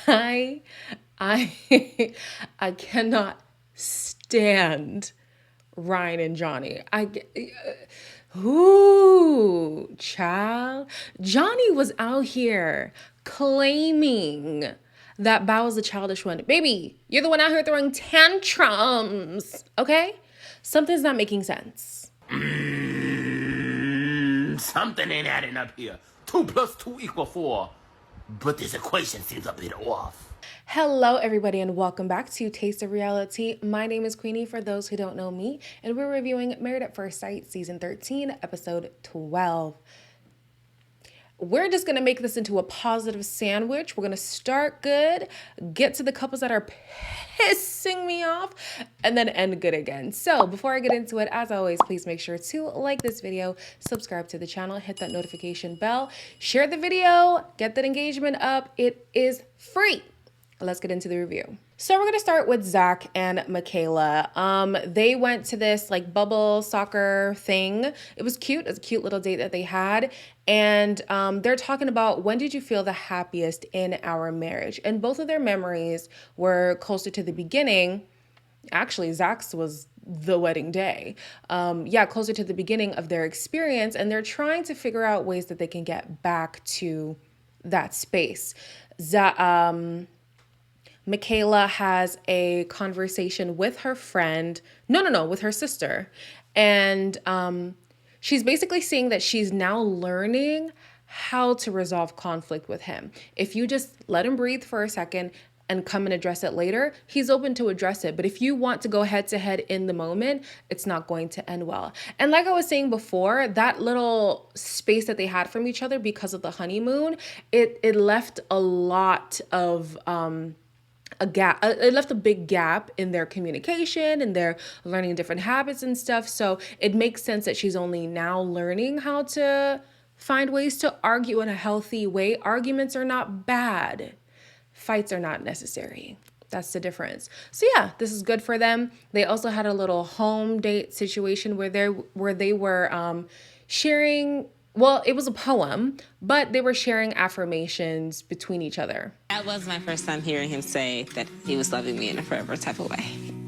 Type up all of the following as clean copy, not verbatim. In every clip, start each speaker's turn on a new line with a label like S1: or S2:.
S1: I I I cannot stand Ryan and Johnny. Ooh, child. Johnny was out here claiming that Bao was the childish one. Baby, you're the one out here throwing tantrums, okay? Something's not making sense.
S2: Something ain't adding up here. 2 plus 2 equal 4. But this equation seems a bit off.
S1: Hello, everybody, and welcome back to Taste of Reality. My name is Queenie, for those who don't know me, and we're reviewing Married at First Sight, Season 13, Episode 12. We're just going to make this into a positive sandwich. We're going to start good, get to the couples that are pissing me off, and then end good again. So before I get into it, as always, please make sure to like this video, subscribe to the channel, hit that notification bell, share the video, get that engagement up. It is free. Let's get into the review. So we're gonna start with Zach and Michaela. They went to this like bubble soccer thing. It was cute. It was a cute little date that they had. And they're talking about, when did you feel the happiest in our marriage? And both of their memories were closer to the beginning. Actually, Zach's was the wedding day. Closer to the beginning of their experience. And they're trying to figure out ways that they can get back to that space. Michaela has a conversation with her friend, with her sister. And she's basically saying that she's now learning how to resolve conflict with him. If you just let him breathe for a second and come and address it later, he's open to address it. But if you want to go head to head in the moment, it's not going to end well. And like I was saying before, that little space that they had from each other because of the honeymoon, it left a lot of a gap. It left a big gap in their communication and their learning different habits and stuff. So it makes sense that she's only now learning how to find ways to argue in a healthy way. Arguments are not bad. Fights are not necessary. That's the difference. So yeah, this is good for them. They also had a little home date situation where they were sharing. Well, it was a poem, but they were sharing affirmations between each other.
S3: That was my first time hearing him say that he was loving me in a forever type of way.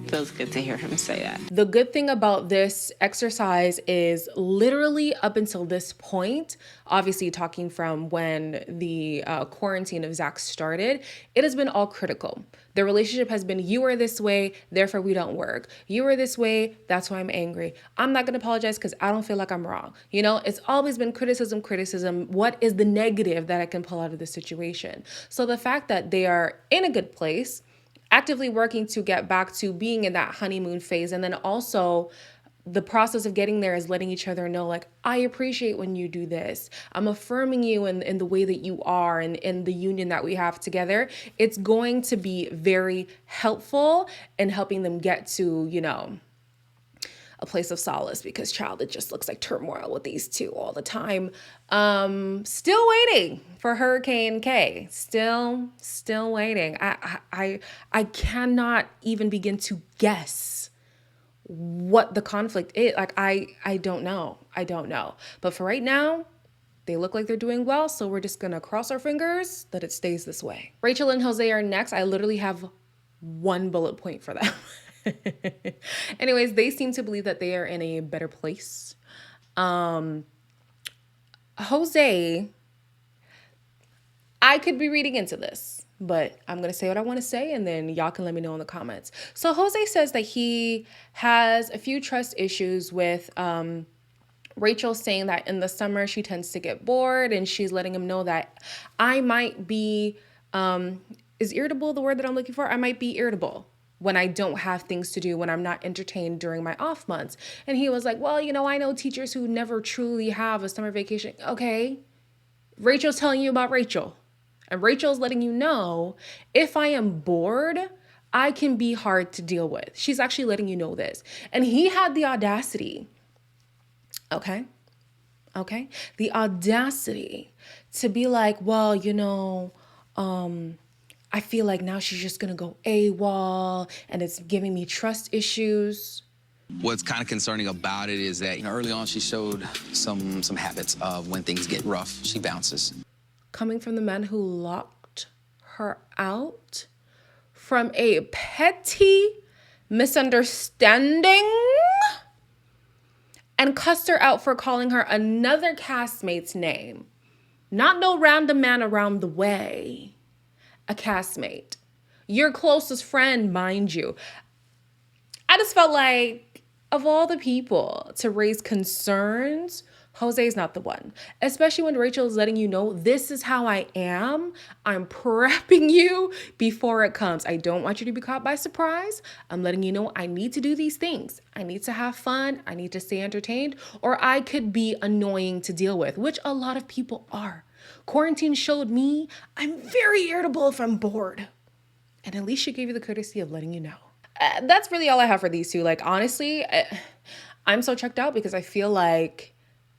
S3: Feels good to hear him say that.
S1: The good thing about this exercise is literally up until this point, obviously talking from when the quarantine of Zach started, it has been all critical. The relationship has been, you are this way, therefore we don't work. You are this way, that's why I'm angry. I'm not going to apologize because I don't feel like I'm wrong. You know, it's always been criticism. What is the negative that I can pull out of the situation? So the fact that they are in a good place, actively working to get back to being in that honeymoon phase. And then also the process of getting there is letting each other know, like, I appreciate when you do this. I'm affirming you in the way that you are and in the union that we have together. It's going to be very helpful in helping them get to, a place of solace, because child, it just looks like turmoil with these two all the time. Still waiting for Hurricane K. Still waiting. I cannot even begin to guess what the conflict is. Like, I don't know. But for right now, they look like they're doing well, so we're just gonna cross our fingers that it stays this way. Rachel and Jose are next. I literally have one bullet point for them. Anyways, they seem to believe that they are in a better place. Jose, I could be reading into this, but I'm going to say what I want to say, and then y'all can let me know in the comments. So Jose says that he has a few trust issues with Rachel, saying that in the summer she tends to get bored, and she's letting him know that I might be, is irritable the word that I'm looking for? I might be irritable when I don't have things to do, when I'm not entertained during my off months. And he was like, well, I know teachers who never truly have a summer vacation. Okay, Rachel's telling you about Rachel. And Rachel's letting you know, if I am bored, I can be hard to deal with. She's actually letting you know this. And he had the audacity, okay, the audacity to be like, well, I feel like now she's just gonna go AWOL and it's giving me trust issues.
S4: What's kind of concerning about it is that early on she showed some habits of when things get rough, she bounces.
S1: coming from the man who locked her out from a petty misunderstanding and cussed her out for calling her another castmate's name. Not no random man around the way. A castmate. Your closest friend, mind you. I just felt like, of all the people to raise concerns, Jose's not the one. Especially when Rachel is letting you know, this is how I am. I'm prepping you before it comes. I don't want you to be caught by surprise. I'm letting you know I need to do these things. I need to have fun. I need to stay entertained. Or I could be annoying to deal with, which a lot of people are. Quarantine showed me I'm very irritable if I'm bored. And at least she gave you the courtesy of letting you know. That's really all I have for these two. Like, honestly, I'm so checked out because I feel like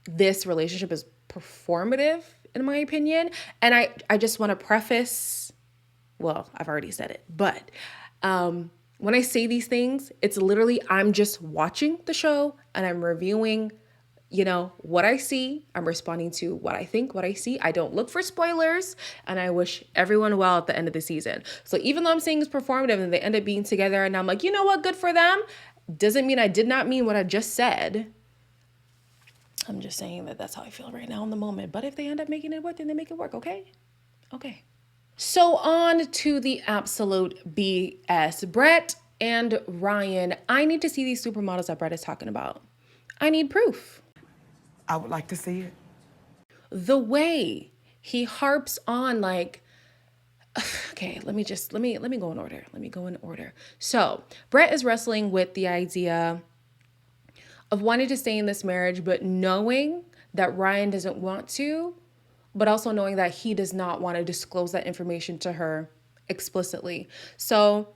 S1: this relationship is performative, in my opinion. And I just want to preface, well, I've already said it, but when I say these things, it's literally I'm just watching the show and I'm reviewing, what I see. I'm responding to what I think, what I see. I don't look for spoilers, and I wish everyone well at the end of the season. So even though I'm saying it's performative and they end up being together and I'm like, you know what, good for them, doesn't mean I did not mean what I just said. I'm just saying that that's how I feel right now in the moment. But if they end up making it work, then they make it work, okay? Okay. So on to the absolute BS. Brett and Ryan, I need to see these supermodels that Brett is talking about. I need proof.
S5: I would like to see it.
S1: The way he harps on, like, okay, let me go in order. Let me go in order. So Brett is wrestling with the idea of wanting to stay in this marriage, but knowing that Ryan doesn't want to, but also knowing that he does not want to disclose that information to her explicitly. So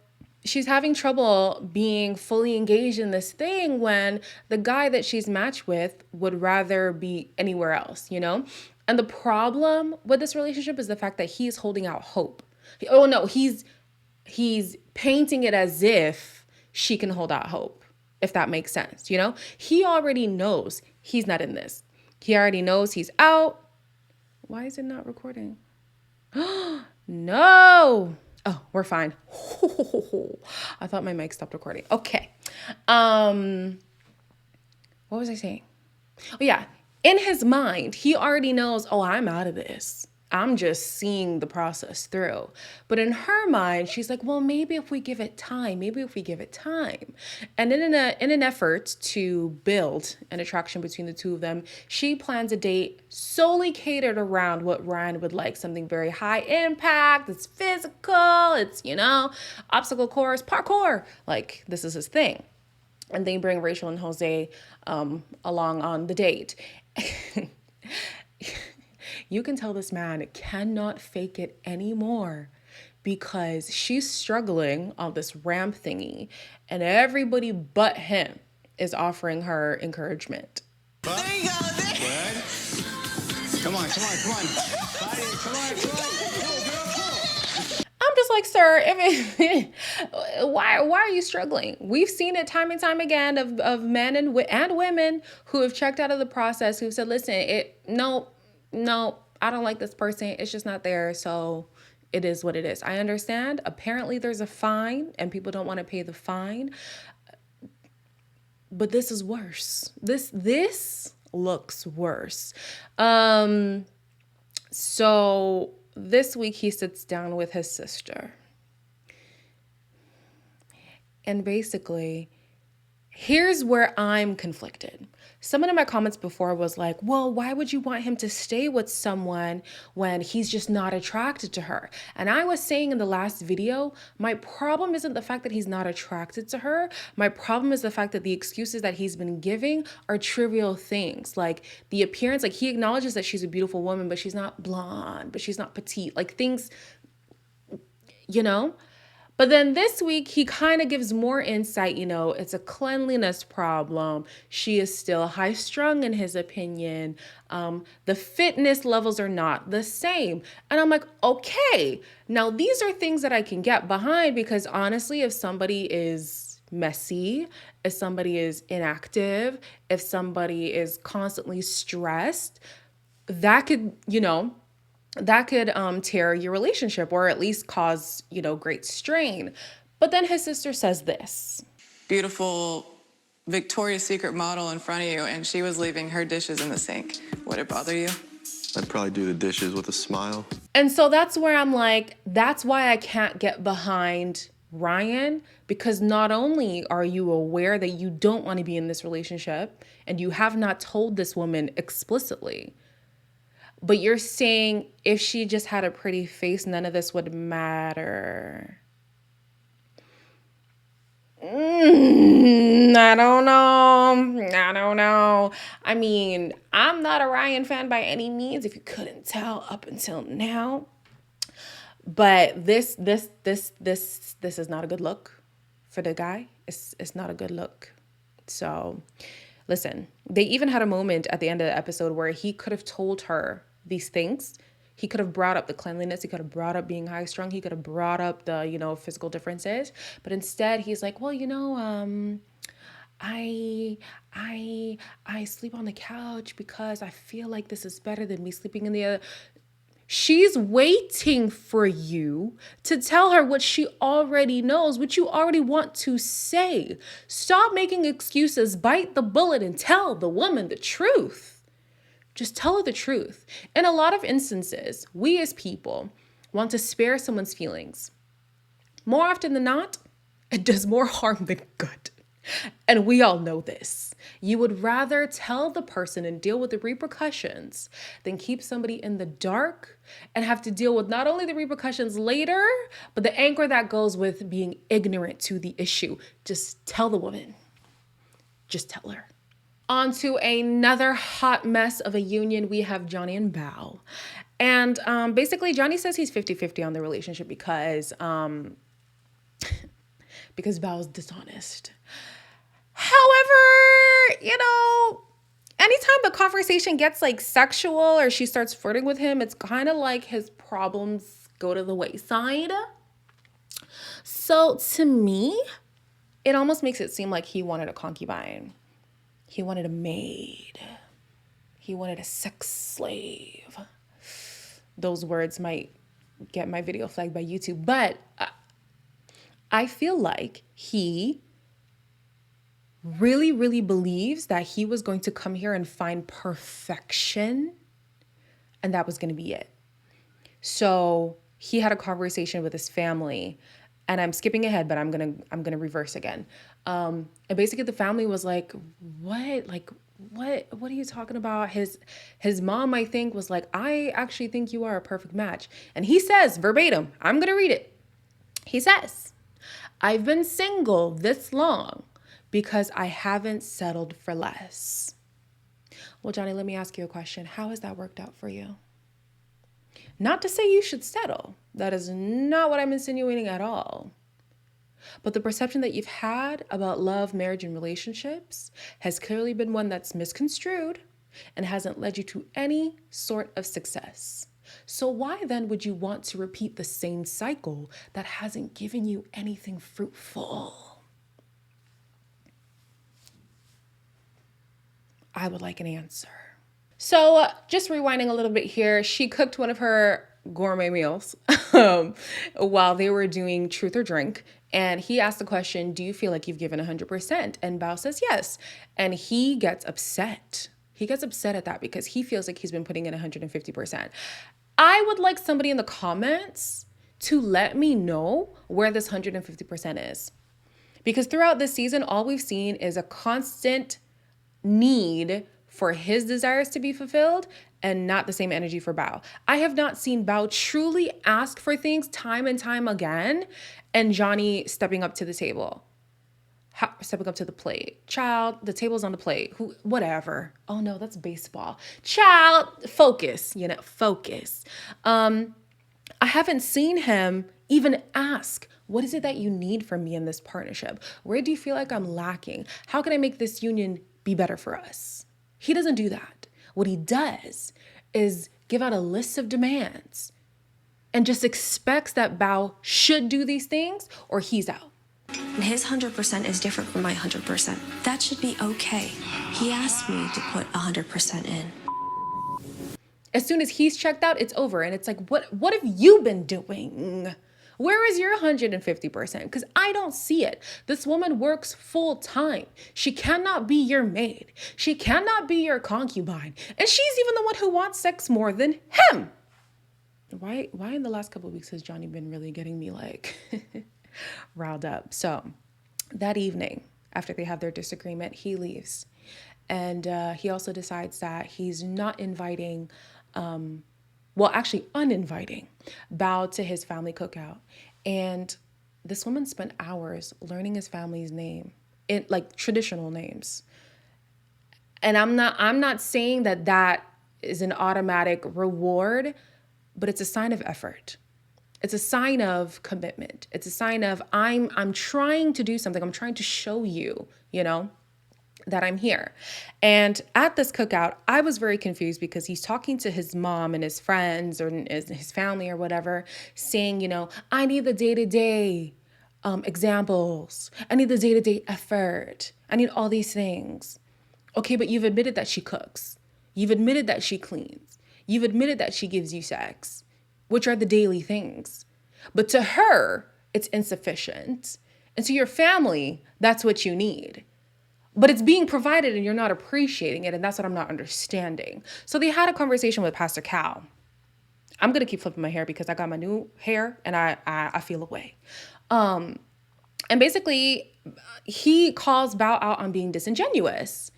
S1: she's having trouble being fully engaged in this thing when the guy that she's matched with would rather be anywhere else, And the problem with this relationship is the fact that he's holding out hope. Oh no, he's painting it as if she can hold out hope, if that makes sense, He already knows he's not in this. He already knows he's out. Why is it not recording? No. Oh, we're fine. I thought my mic stopped recording. Okay. What was I saying? Oh, yeah. In his mind, he already knows, oh, I'm out of this. I'm just seeing the process through. But in her mind, she's like, well, maybe if we give it time, And in an effort to build an attraction between the two of them, she plans a date solely catered around what Ryan would like. Something very high impact, it's physical, it's, obstacle course, parkour. Like, this is his thing. And they bring Rachel and Jose along on the date. You can tell this man cannot fake it anymore because she's struggling on this ramp thingy and everybody but him is offering her encouragement.
S6: There you go. Good. Come on. Come on.
S1: I'm just like, sir, why are you struggling? We've seen it time and time again of men and women who have checked out of the process, who've said, listen, no, I don't like this person. It's just not there. So it is what it is. I understand. Apparently there's a fine and people don't want to pay the fine. But this is worse. This looks worse. So this week he sits down with his sister. And basically, here's where I'm conflicted. Someone in my comments before was like, well, why would you want him to stay with someone when he's just not attracted to her? And I was saying in the last video, my problem isn't the fact that he's not attracted to her. My problem is the fact that the excuses that he's been giving are trivial things. Like the appearance, like he acknowledges that she's a beautiful woman, but she's not blonde, but she's not petite. Like things, But then this week, he kind of gives more insight, it's a cleanliness problem. She is still high strung in his opinion. The fitness levels are not the same. And I'm like, okay, now these are things that I can get behind because honestly, if somebody is messy, if somebody is inactive, if somebody is constantly stressed, that could, that could tear your relationship or at least cause, great strain. But then his sister says this.
S7: Beautiful Victoria's Secret model in front of you, and she was leaving her dishes in the sink. Would it bother you?
S8: I'd probably do the dishes with a smile.
S1: And so that's where I'm like, that's why I can't get behind Ryan, because not only are you aware that you don't want to be in this relationship and you have not told this woman explicitly, but you're saying if she just had a pretty face, none of this would matter. I don't know. I mean, I'm not a Ryan fan by any means, if you couldn't tell up until now. But this is not a good look for the guy. It's not a good look. So, listen, they even had a moment at the end of the episode where he could have told her these things. He could have brought up the cleanliness. He could have brought up being high strung. He could have brought up the, physical differences. But instead, he's like, well, I sleep on the couch because I feel like this is better than me sleeping in the other. She's waiting for you to tell her what she already knows, what you already want to say. Stop making excuses, bite the bullet, and tell the woman the truth. Just tell her the truth. In a lot of instances, we as people want to spare someone's feelings. More often than not, it does more harm than good. And we all know this. You would rather tell the person and deal with the repercussions than keep somebody in the dark and have to deal with not only the repercussions later, but the anger that goes with being ignorant to the issue. Just tell the woman. Just tell her. On to another hot mess of a union. We have Johnny and Bao. And basically, Johnny says he's 50-50 on the relationship because Bao's dishonest. However, anytime the conversation gets like sexual or she starts flirting with him, it's kind of like his problems go to the wayside. So to me, it almost makes it seem like he wanted a concubine. He wanted a maid. He wanted a sex slave. Those words might get my video flagged by YouTube, but I feel like he really, really believes that he was going to come here and find perfection, and that was going to be it. So he had a conversation with his family, and I'm skipping ahead, but I'm gonna reverse again. And basically, the family was like, "What? Like, what are you talking about?" His mom, I think, was like, "I actually think you are a perfect match," and he says verbatim, I'm gonna read it. He says, "I've been single this long because I haven't settled for less." Well, Johnny, let me ask you a question. How has that worked out for you? Not to say you should settle. That is not what I'm insinuating at all. But the perception that you've had about love, marriage, and relationships has clearly been one that's misconstrued and hasn't led you to any sort of success. So why then would you want to repeat the same cycle that hasn't given you anything fruitful? I would like an answer. So just rewinding a little bit here, she cooked one of her gourmet meals while they were doing Truth or Drink. And he asked the question, do you feel like you've given 100%? And Bao says yes. And he gets upset. He gets upset at that because he feels like he's been putting in 150%. I would like somebody in the comments to let me know where this 150% is. Because throughout this season, all we've seen is a constant need for his desires to be fulfilled and not the same energy for Bao. I have not seen Bao truly ask for things time and time again and Johnny stepping up to the table, stepping up to the plate. Child, the table's on the plate. Whatever. Oh no, that's baseball. Child, focus, focus. I haven't seen him even ask, what is it that you need from me in this partnership? Where do you feel like I'm lacking? How can I make this union be better for us? He doesn't do that. What he does is give out a list of demands and just expects that Bao should do these things or he's out.
S9: His 100% is different from my 100%. That should be okay. He asked me to put 100% in.
S1: As soon as he's checked out, it's over. And it's like, what have you been doing? Where is your 150%? Because I don't see it. This woman works full time. She cannot be your maid. She cannot be your concubine. And she's even the one who wants sex more than him. Why in the last couple of weeks has Johnny been really getting me like riled up? So that evening, after they have their disagreement, he leaves. And he also decides that he's not inviting, actually uninviting Bao to his family cookout. And this woman spent hours learning his family's name, like traditional names. And I'm not saying that is an automatic reward, but it's a sign of effort. It's a sign of commitment. It's a sign of I'm trying to do something. I'm trying to show you, that I'm here. And at this cookout, I was very confused because he's talking to his mom and his friends or his family or whatever, saying, I need the day-to-day examples. I need the day-to-day effort. I need all these things. Okay, but you've admitted that she cooks. You've admitted that she cleans. You've admitted that she gives you sex, which are the daily things. But to her, it's insufficient. And to your family, that's what you need. But it's being provided and you're not appreciating it. And that's what I'm not understanding. So they had a conversation with Pastor Cal. I'm going to keep flipping my hair because I got my new hair and I feel away. And basically, he calls Bao out on being disingenuous.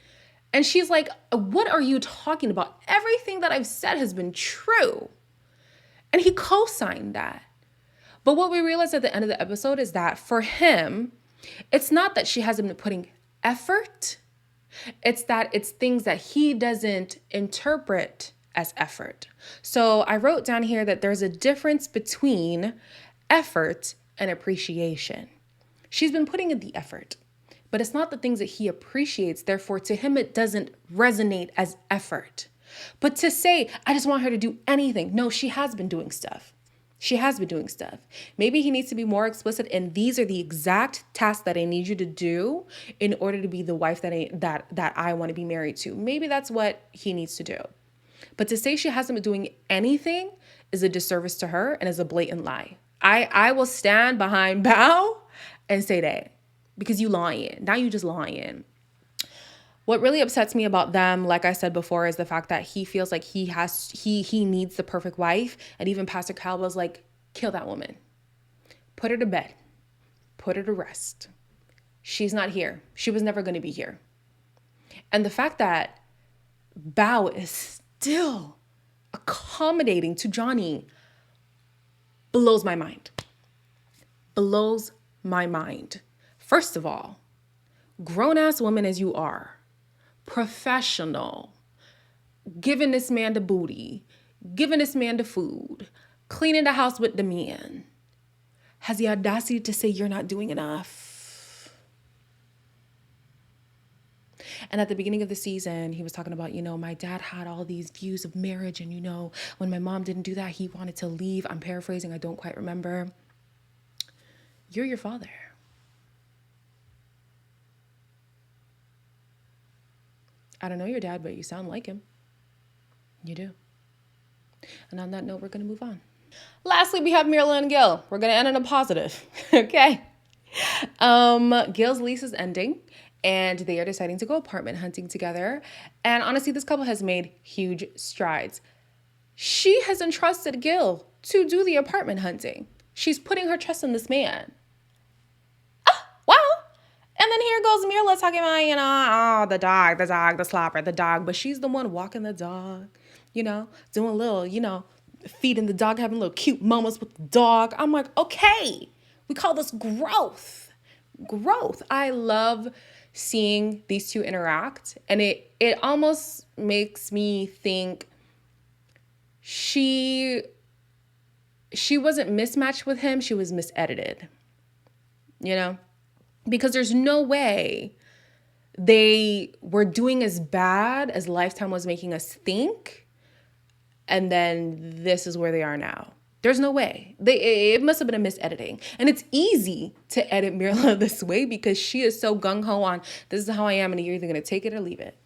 S1: And she's like, what are you talking about? Everything that I've said has been true. And he co-signed that. But what we realized at the end of the episode is that for him, it's not that she hasn't been putting effort. It's that it's things that he doesn't interpret as effort. So I wrote down here that there's a difference between effort and appreciation. She's been putting in the effort, but it's not the things that he appreciates. Therefore, to him, it doesn't resonate as effort. But to say, I just want her to do anything. No, she has been doing stuff. She has been doing stuff. Maybe he needs to be more explicit. And these are the exact tasks that I need you to do in order to be the wife that I want to be married to. Maybe that's what he needs to do. But to say she hasn't been doing anything is a disservice to her and is a blatant lie. I will stand behind Bao and say that because you lying. Now you just lying. What really upsets me about them, like I said before, is the fact that he feels like he needs the perfect wife. And even Pastor Cal was like, kill that woman. Put her to bed. Put her to rest. She's not here. She was never going to be here. And the fact that Bao is still accommodating to Johnny blows my mind. Blows my mind. First of all, grown-ass woman as you are, professional, giving this man the booty, giving this man the food, cleaning the house with the man, has the audacity to say you're not doing enough. And at the beginning of the season, he was talking about, my dad had all these views of marriage. And, when my mom didn't do that, he wanted to leave. I'm paraphrasing. I don't quite remember. You're your father. I don't know your dad, but you sound like him. You do. And on that note, we're going to move on. Lastly, we have Marilyn Gill. We're going to end on a positive. Okay. Gill's lease is ending and they are deciding to go apartment hunting together. And honestly, this couple has made huge strides. She has entrusted Gill to do the apartment hunting. She's putting her trust in this man. Wow. And then here goes Mirla talking about, the dog, the slapper, the dog. But she's the one walking the dog, doing a little, feeding the dog, having little cute moments with the dog. I'm like, okay, we call this growth. Growth. I love seeing these two interact. And it almost makes me think she wasn't mismatched with him. She was misedited, because there's no way they were doing as bad as Lifetime was making us think. And then this is where they are now. There's no way. It must have been a misediting. And it's easy to edit Mirla this way because she is so gung-ho on, this is how I am, and you're either going to take it or leave it.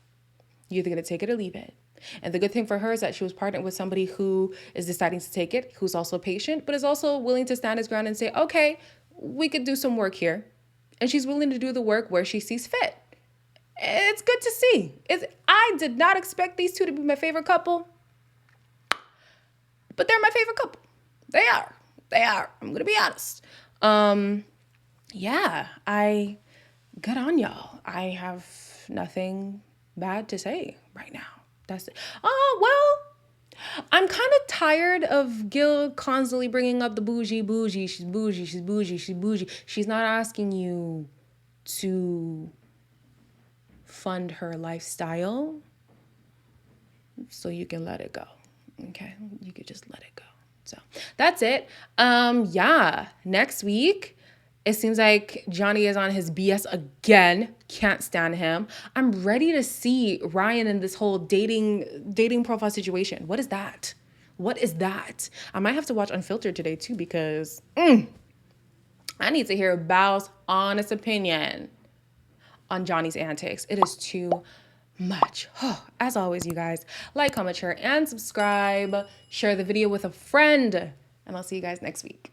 S1: You're either going to take it or leave it. And the good thing for her is that she was partnered with somebody who is deciding to take it, who's also patient, but is also willing to stand his ground and say, okay, we could do some work here. And she's willing to do the work where she sees fit. It's good to see. I did not expect these two to be my favorite couple, but they're my favorite couple. They are. I'm going to be honest. Yeah, good on y'all. I have nothing bad to say right now. That's it. Oh, well, I'm kind of tired of Gil constantly bringing up the bougie. She's bougie. She's not asking you to fund her lifestyle, so you can let it go. Okay, you could just let it go. So that's it. Yeah, next week, it seems like Johnny is on his BS again. Can't stand him. I'm ready to see Ryan in this whole dating profile situation. What is that? I might have to watch Unfiltered today too, because I need to hear Bao's honest opinion on Johnny's antics. It is too much. As always, you guys, like, comment, share, and subscribe. Share the video with a friend. And I'll see you guys next week.